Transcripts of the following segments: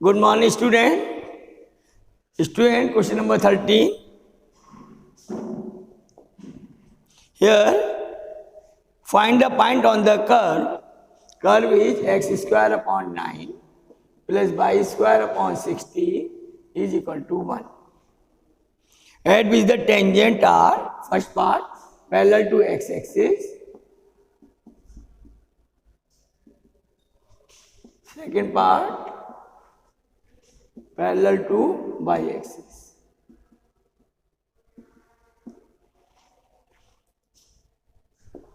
Good morning, student. Student, question number 13. Here, find the point on the curve. Curve is x square upon 9 plus y square upon 60 is equal to 1. At which the tangent are, first part, parallel to x-axis. Second part, parallel to y-axis.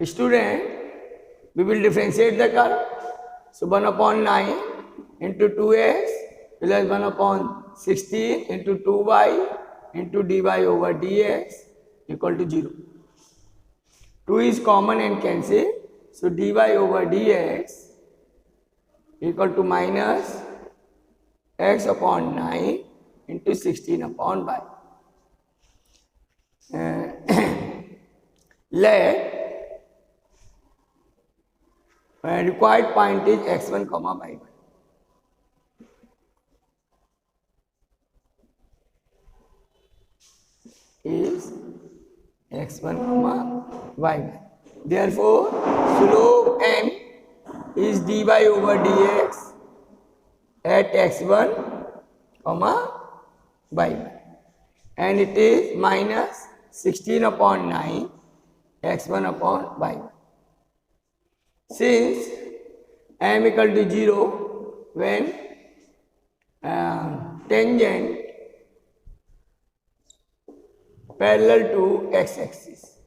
Student, we will differentiate the curve. So 1 upon 9 into 2x plus 1 upon 16 into 2y into dy over dx equal to 0. 2 is common and cancel. So dy over dx equal to minus x upon 9 into 16 upon y. Let required point is x1 comma y1. Is x1 comma y1. Therefore, slope m is dy over dx at x1 comma y1, and it is minus 16 upon 9 x1 upon y1. Since m equal to 0 when tangent parallel to x-axis.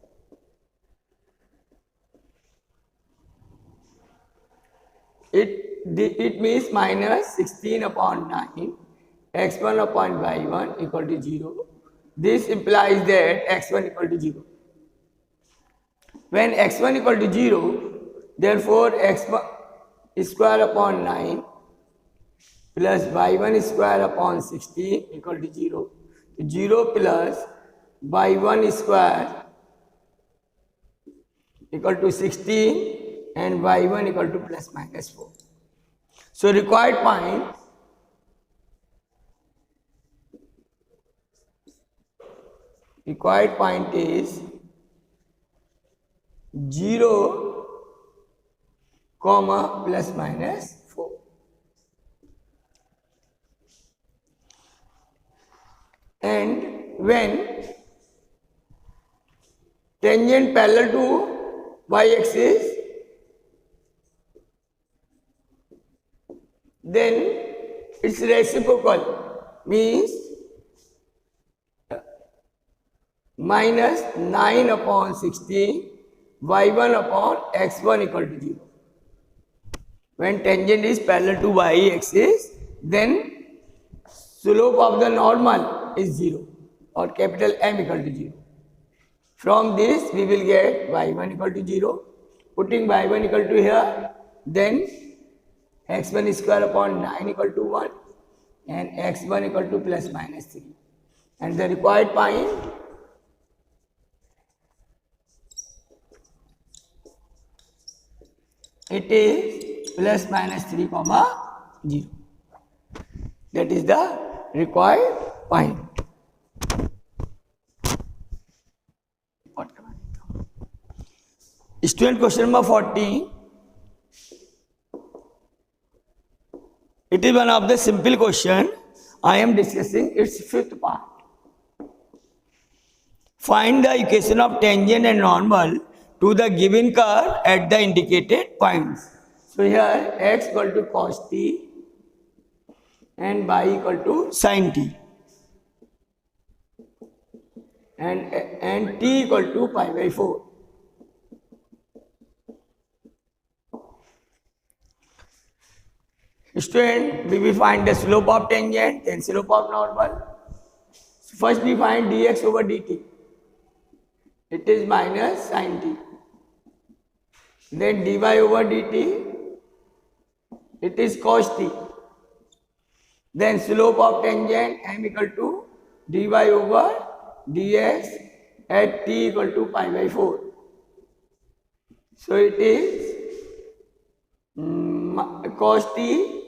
It means minus 16 upon 9 x1 upon y1 equal to 0. This implies that x1 equal to 0. When x1 equal to 0, therefore x1 square upon 9 plus y1 square upon 16 equal to 0. 0 plus y1 square equal to 16 and y1 equal to plus minus 4. So required point is 0 comma plus minus 4. And when tangent parallel to y-axis, then its reciprocal means minus 9 upon 16 y1 upon x1 equal to 0. When tangent is parallel to y-axis, then slope of the normal is 0 or capital M equal to 0. From this we will get y1 equal to 0. Putting y1 equal to here, then x1 square upon 9 equal to 1 and x1 equal to plus minus 3. And the required point it is plus minus 3 comma 0. That is the required point. Student, question number 14. It is one of the simple question. I am discussing its fifth part. Find the equation of tangent and normal to the given curve at the indicated points. So here x equal to cos t and y equal to sin t and t equal to pi by 4. Student, we will find the slope of tangent and slope of normal. First we find dx over dt. It is minus sin t. Then dy over dt, it is cos t. Then slope of tangent m equal to dy over dx at t equal to pi by 4. So it is cos t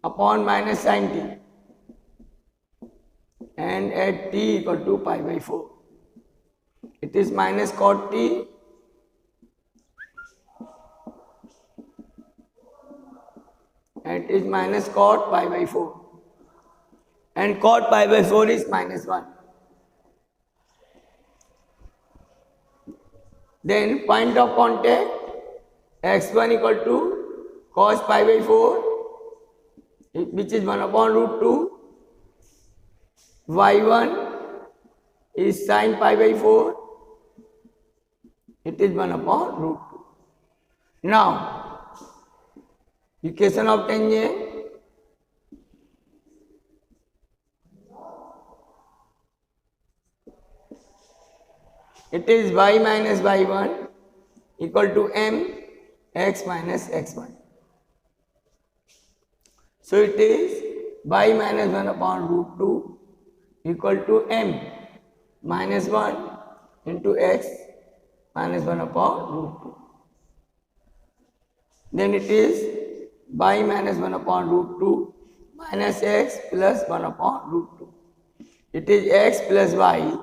upon minus sin t, and at t equal to pi by 4. It is minus cot t and it is minus cot pi by 4, and cot pi by 4 is minus 1. Then point of contact x1 equal to cos pi by 4, which is 1 upon root 2. y1 is sin pi by 4, it is 1 upon root 2. Now, equation of tangent, it is y minus y1 equal to m x minus x1. So it is y minus 1 upon root 2 equal to m minus 1 into x minus 1 upon root 2. Then it is y minus 1 upon root 2 minus x plus 1 upon root 2. It is x plus y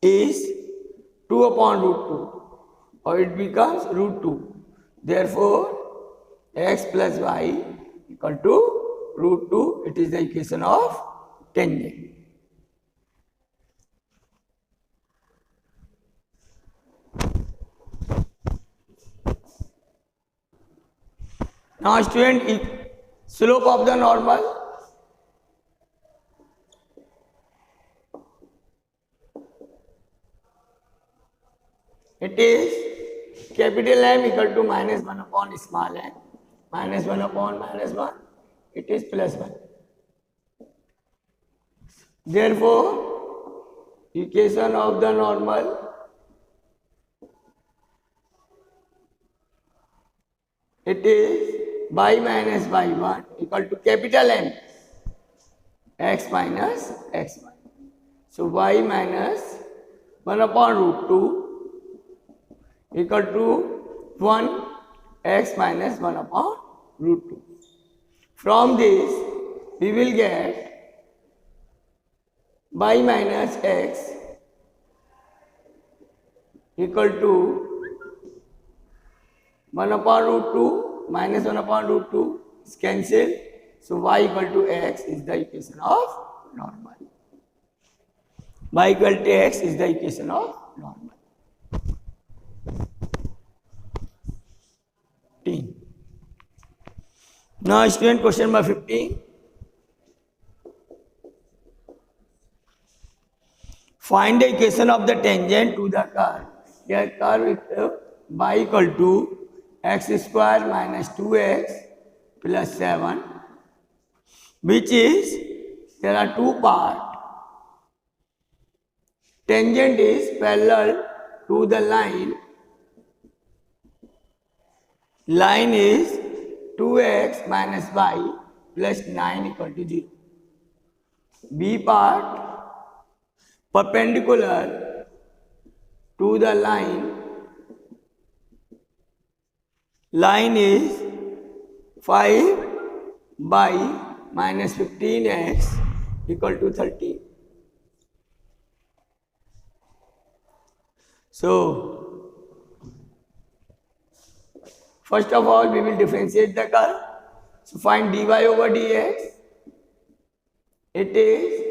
is 2 upon root 2, or it becomes root 2. Therefore, x plus y equal to root 2. It is the equation of tangent. Now, student, slope of the normal. It is capital M equal to minus 1 upon small m. Minus 1 upon minus 1, it is plus 1. Therefore, equation of the normal it is y minus y1 equal to capital M x minus x1. So y minus 1 upon root 2 equal to 1 x minus 1 upon root 2. From this we will get y minus x equal to 1 upon root 2 minus 1 upon root 2 is cancelled. So y equal to x is the equation of normal. Y equal to x is the equation of normal. Now, student, question number 15. Find the equation of the tangent to the curve. Here, curve with y equal to x square minus 2x plus 7, which is, there are two parts. Tangent is parallel to the line. Line is 2x minus y plus 9 equal to 0. B part perpendicular to the line. Line is 5 by minus 15x equal to 13. So, first of all, we will differentiate the curve. So, find dy over dx. It is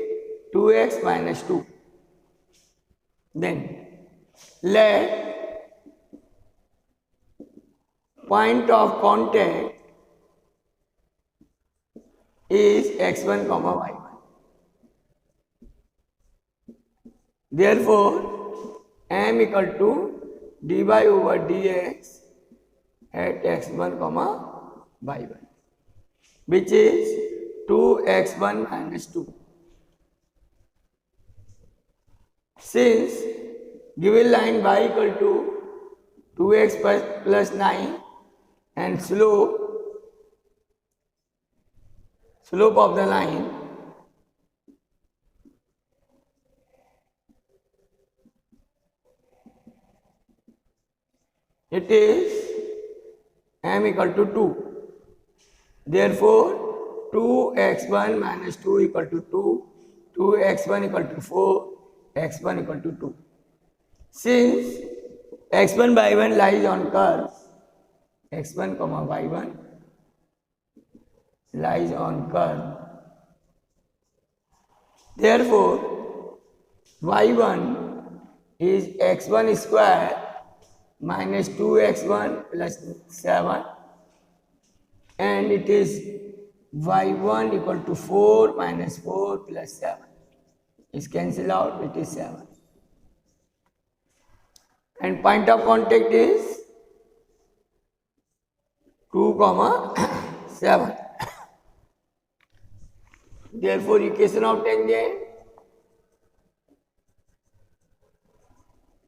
2x minus 2. Then, let point of contact is x1 comma y1. Therefore, m equal to dy over dx at x1 comma y1, which is 2x1 minus 2. Since given line y equal to 2x plus 9 and slope of the line it is m equal to 2. Therefore, 2x1 minus 2 equal to 2, 2x1 equal to 4, x1 equal to 2. Since x1 by 1 lies on curve, x1 comma y1 lies on curve, therefore y1 is x1 square minus 2x1 plus 7, and it is y1 equal to 4 minus 4 plus 7. Is cancelled out, it is 7. And point of contact is 2 comma 7. Therefore, equation of tangent,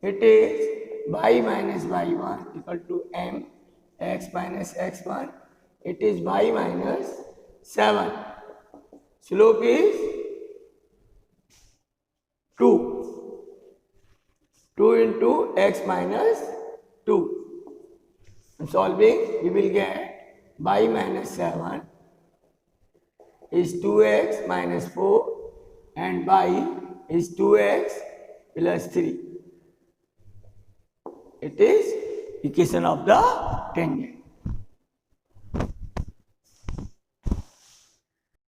it is y minus y1 equal to m x minus x1. It is y minus 7. Slope is 2. 2 into x minus 2. Solving, we will get y minus 7 is 2x minus 4 and y is 2x plus 3. It is equation of the tangent.